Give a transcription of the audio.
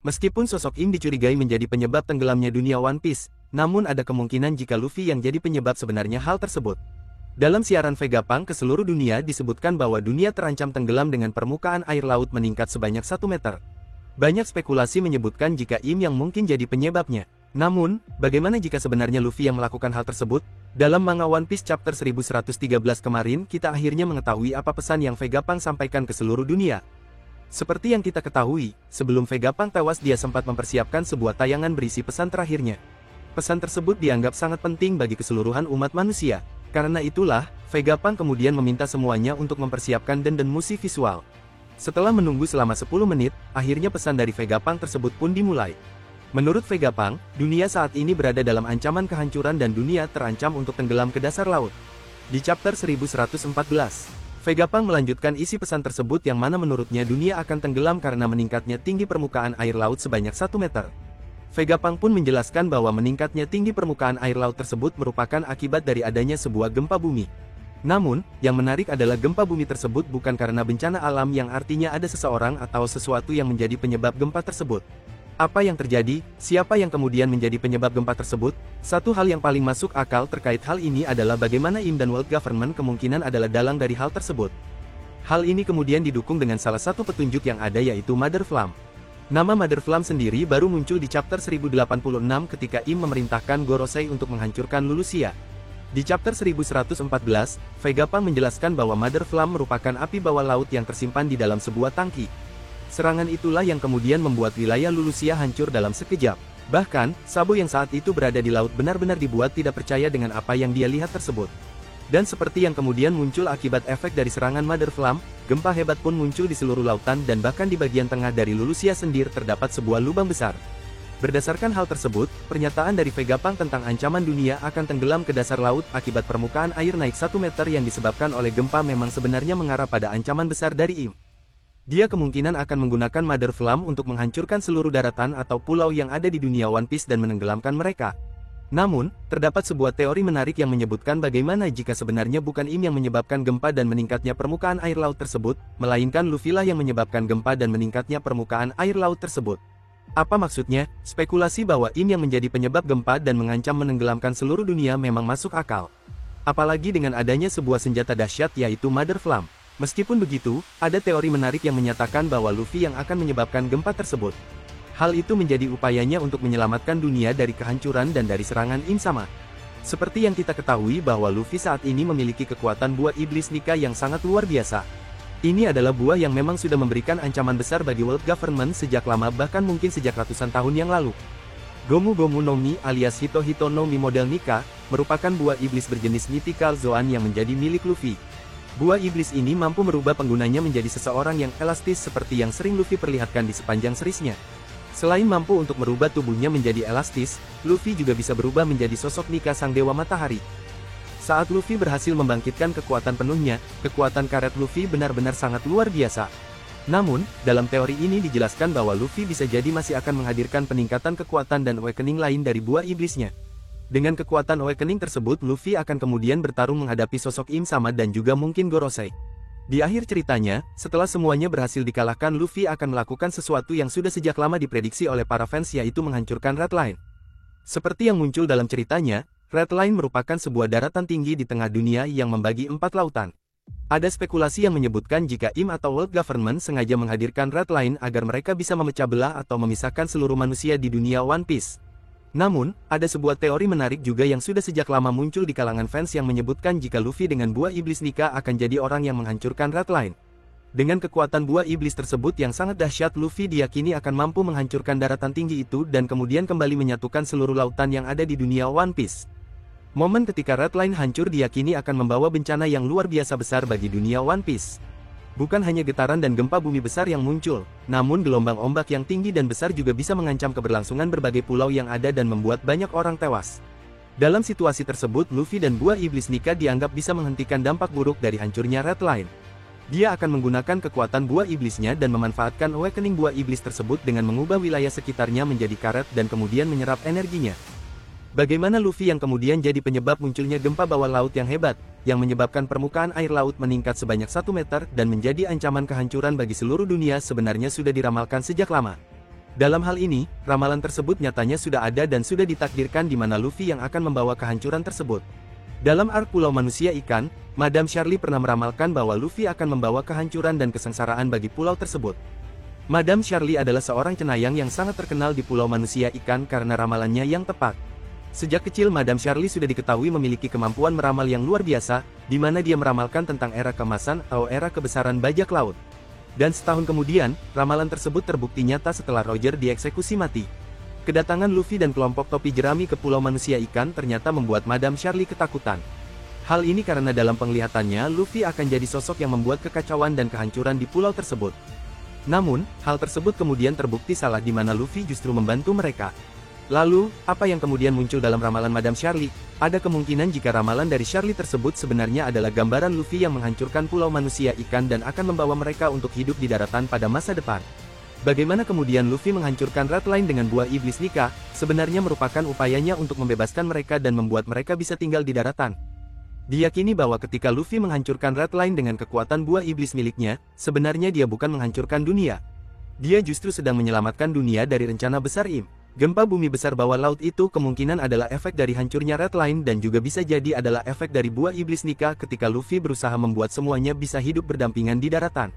Meskipun sosok Im dicurigai menjadi penyebab tenggelamnya dunia One Piece, namun ada kemungkinan jika Luffy yang jadi penyebab sebenarnya hal tersebut. Dalam siaran Vegapunk ke seluruh dunia disebutkan bahwa dunia terancam tenggelam dengan permukaan air laut meningkat sebanyak 1 meter. Banyak spekulasi menyebutkan jika Im yang mungkin jadi penyebabnya. Namun, bagaimana jika sebenarnya Luffy yang melakukan hal tersebut? Dalam manga One Piece chapter 1113 kemarin kita akhirnya mengetahui apa pesan yang Vegapunk sampaikan ke seluruh dunia. Seperti yang kita ketahui, sebelum Vegapunk tewas dia sempat mempersiapkan sebuah tayangan berisi pesan terakhirnya. Pesan tersebut dianggap sangat penting bagi keseluruhan umat manusia. Karena itulah, Vegapunk kemudian meminta semuanya untuk mempersiapkan denden musik visual. Setelah menunggu selama 10 menit, akhirnya pesan dari Vegapunk tersebut pun dimulai. Menurut Vegapunk, dunia saat ini berada dalam ancaman kehancuran dan dunia terancam untuk tenggelam ke dasar laut. Di chapter 1114, Vegapunk melanjutkan isi pesan tersebut yang mana menurutnya dunia akan tenggelam karena meningkatnya tinggi permukaan air laut sebanyak 1 meter. Vegapunk pun menjelaskan bahwa meningkatnya tinggi permukaan air laut tersebut merupakan akibat dari adanya sebuah gempa bumi. Namun, yang menarik adalah gempa bumi tersebut bukan karena bencana alam yang artinya ada seseorang atau sesuatu yang menjadi penyebab gempa tersebut. Apa yang terjadi? Siapa yang kemudian menjadi penyebab gempa tersebut? Satu hal yang paling masuk akal terkait hal ini adalah bagaimana Im dan World Government kemungkinan adalah dalang dari hal tersebut. Hal ini kemudian didukung dengan salah satu petunjuk yang ada yaitu Mother Flame. Nama Mother Flame sendiri baru muncul di chapter 1086 ketika Im memerintahkan Gorosei untuk menghancurkan Lulusia. Di chapter 1114, Vegapunk menjelaskan bahwa Mother Flame merupakan api bawah laut yang tersimpan di dalam sebuah tangki. Serangan itulah yang kemudian membuat wilayah Lulusia hancur dalam sekejap. Bahkan, Sabo yang saat itu berada di laut benar-benar dibuat tidak percaya dengan apa yang dia lihat tersebut. Dan seperti yang kemudian muncul akibat efek dari serangan Mother Flame, gempa hebat pun muncul di seluruh lautan dan bahkan di bagian tengah dari Lulusia sendiri terdapat sebuah lubang besar. Berdasarkan hal tersebut, pernyataan dari Vegapunk tentang ancaman dunia akan tenggelam ke dasar laut akibat permukaan air naik 1 meter yang disebabkan oleh gempa memang sebenarnya mengarah pada ancaman besar dari Im. Dia kemungkinan akan menggunakan Mother Flame untuk menghancurkan seluruh daratan atau pulau yang ada di dunia One Piece dan menenggelamkan mereka. Namun, terdapat sebuah teori menarik yang menyebutkan bagaimana jika sebenarnya bukan Im yang menyebabkan gempa dan meningkatnya permukaan air laut tersebut, melainkan Luffy lah yang menyebabkan gempa dan meningkatnya permukaan air laut tersebut. Apa maksudnya? Spekulasi bahwa Im yang menjadi penyebab gempa dan mengancam menenggelamkan seluruh dunia memang masuk akal. Apalagi dengan adanya sebuah senjata dahsyat yaitu Mother Flame. Meskipun begitu, ada teori menarik yang menyatakan bahwa Luffy yang akan menyebabkan gempa tersebut. Hal itu menjadi upayanya untuk menyelamatkan dunia dari kehancuran dan dari serangan Im sama. Seperti yang kita ketahui bahwa Luffy saat ini memiliki kekuatan buah iblis Nika yang sangat luar biasa. Ini adalah buah yang memang sudah memberikan ancaman besar bagi World Government sejak lama bahkan mungkin sejak ratusan tahun yang lalu. Gomu Gomu no Mi alias Hito Hito no Mi model Nika, merupakan buah iblis berjenis Mythical Zoan yang menjadi milik Luffy. Buah iblis ini mampu merubah penggunanya menjadi seseorang yang elastis seperti yang sering Luffy perlihatkan di sepanjang serisnya. Selain mampu untuk merubah tubuhnya menjadi elastis, Luffy juga bisa berubah menjadi sosok Nika sang dewa matahari. Saat Luffy berhasil membangkitkan kekuatan penuhnya, kekuatan karet Luffy benar-benar sangat luar biasa. Namun, dalam teori ini dijelaskan bahwa Luffy bisa jadi masih akan menghadirkan peningkatan kekuatan dan awakening lain dari buah iblisnya. Dengan kekuatan awakening tersebut Luffy akan kemudian bertarung menghadapi sosok Im sama dan juga mungkin Gorosei. Di akhir ceritanya, setelah semuanya berhasil dikalahkan Luffy akan melakukan sesuatu yang sudah sejak lama diprediksi oleh para fans yaitu menghancurkan Red Line. Seperti yang muncul dalam ceritanya, Red Line merupakan sebuah daratan tinggi di tengah dunia yang membagi 4 lautan. Ada spekulasi yang menyebutkan jika Im atau World Government sengaja menghadirkan Red Line agar mereka bisa memecah belah atau memisahkan seluruh manusia di dunia One Piece. Namun, ada sebuah teori menarik juga yang sudah sejak lama muncul di kalangan fans yang menyebutkan jika Luffy dengan buah iblis Nika akan jadi orang yang menghancurkan Red Line. Dengan kekuatan buah iblis tersebut yang sangat dahsyat Luffy diyakini akan mampu menghancurkan daratan tinggi itu dan kemudian kembali menyatukan seluruh lautan yang ada di dunia One Piece. Momen ketika Red Line hancur diyakini akan membawa bencana yang luar biasa besar bagi dunia One Piece. Bukan hanya getaran dan gempa bumi besar yang muncul, namun gelombang ombak yang tinggi dan besar juga bisa mengancam keberlangsungan berbagai pulau yang ada dan membuat banyak orang tewas. Dalam situasi tersebut Luffy dan buah iblis Nika dianggap bisa menghentikan dampak buruk dari hancurnya Red Line. Dia akan menggunakan kekuatan buah iblisnya dan memanfaatkan awakening buah iblis tersebut dengan mengubah wilayah sekitarnya menjadi karet dan kemudian menyerap energinya. Bagaimana Luffy yang kemudian jadi penyebab munculnya gempa bawah laut yang hebat, yang menyebabkan permukaan air laut meningkat sebanyak 1 meter dan menjadi ancaman kehancuran bagi seluruh dunia sebenarnya sudah diramalkan sejak lama. Dalam hal ini, ramalan tersebut nyatanya sudah ada dan sudah ditakdirkan di mana Luffy yang akan membawa kehancuran tersebut. Dalam arc Pulau Manusia Ikan, Madame Charlie pernah meramalkan bahwa Luffy akan membawa kehancuran dan kesengsaraan bagi pulau tersebut. Madame Charlie adalah seorang cenayang yang sangat terkenal di Pulau Manusia Ikan karena ramalannya yang tepat. Sejak kecil Madame Charlie sudah diketahui memiliki kemampuan meramal yang luar biasa, di mana dia meramalkan tentang era keemasan atau era kebesaran bajak laut. Dan setahun kemudian, ramalan tersebut terbukti nyata setelah Roger dieksekusi mati. Kedatangan Luffy dan kelompok topi jerami ke Pulau Manusia Ikan ternyata membuat Madame Charlie ketakutan. Hal ini karena dalam penglihatannya Luffy akan jadi sosok yang membuat kekacauan dan kehancuran di pulau tersebut. Namun, hal tersebut kemudian terbukti salah di mana Luffy justru membantu mereka. Lalu, apa yang kemudian muncul dalam ramalan Madame Charlie? Ada kemungkinan jika ramalan dari Charlie tersebut sebenarnya adalah gambaran Luffy yang menghancurkan Pulau Manusia Ikan dan akan membawa mereka untuk hidup di daratan pada masa depan. Bagaimana kemudian Luffy menghancurkan Red Line dengan buah iblis Nika, sebenarnya merupakan upayanya untuk membebaskan mereka dan membuat mereka bisa tinggal di daratan. Diyakini bahwa ketika Luffy menghancurkan Red Line dengan kekuatan buah iblis miliknya, sebenarnya dia bukan menghancurkan dunia. Dia justru sedang menyelamatkan dunia dari rencana besar Im. Gempa bumi besar bawah laut itu kemungkinan adalah efek dari hancurnya Red Line dan juga bisa jadi adalah efek dari buah iblis Nika ketika Luffy berusaha membuat semuanya bisa hidup berdampingan di daratan.